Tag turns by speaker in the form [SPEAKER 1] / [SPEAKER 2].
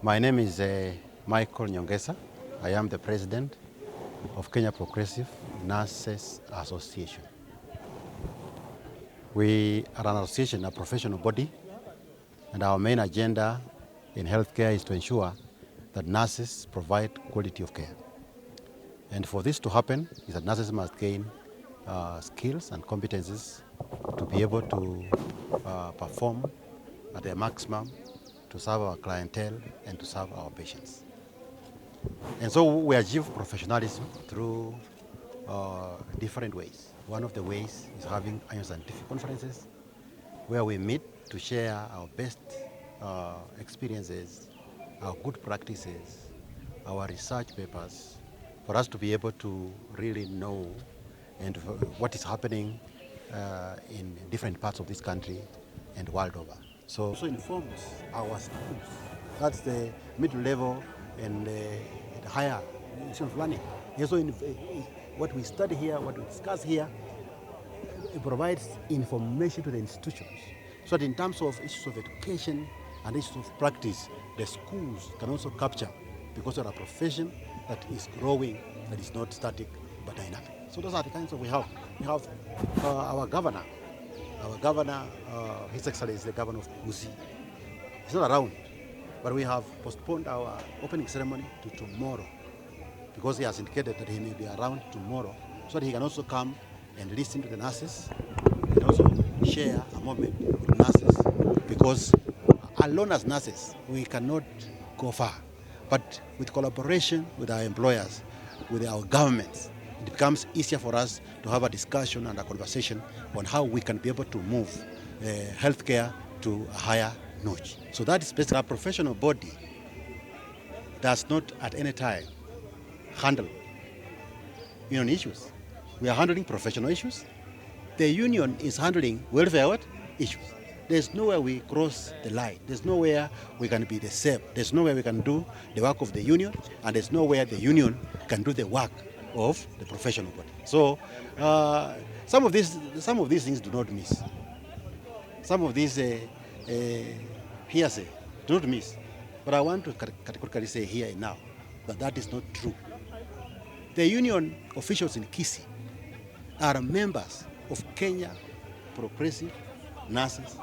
[SPEAKER 1] My name is Michael Nyongesa. I am the president of Kenya Progressive Nurses Association. We are an association, a professional body, and our main agenda in healthcare is to ensure that nurses provide quality of care. And for this to happen, is that nurses must gain skills and competencies to be able to perform at their maximum, to serve our clientele and to serve our patients. And so we achieve professionalism through different ways. One of the ways is having annual scientific conferences where we meet to share our best experiences, our good practices, our research papers, for us to be able to really know and what is happening in different parts of this country and world over. So also informs our schools. That's the middle level and the higher institution of learning. And so what we study here, what we discuss here, it provides information to the institutions. So that in terms of issues of education and issues of practice, the schools can also capture, because they're a profession that is growing, that is not static but dynamic. So those are the kinds of we have. We have our governor. Our governor, His Excellency, the governor of Musi. He's not around, but we have postponed our opening ceremony to tomorrow because he has indicated that he may be around tomorrow so that he can also come and listen to the nurses and also share a moment with nurses, because alone as nurses, we cannot go far. But with collaboration with our employers, with our governments, it becomes easier for us to have a discussion and a conversation on how we can be able to move healthcare to a higher notch. So that is basically a professional body does not at any time handle union issues. We are handling professional issues. The union is handling welfare issues. There's nowhere we cross the line. There's nowhere we can be the same. There's nowhere we can do the work of the union, and there's nowhere the union can do the work of the professional body. So some of these things do not miss. Some of these hearsay do not miss. But I want to categorically say here and now that that is not true. The union officials in Kisii are members of Kenya Progressive Nurses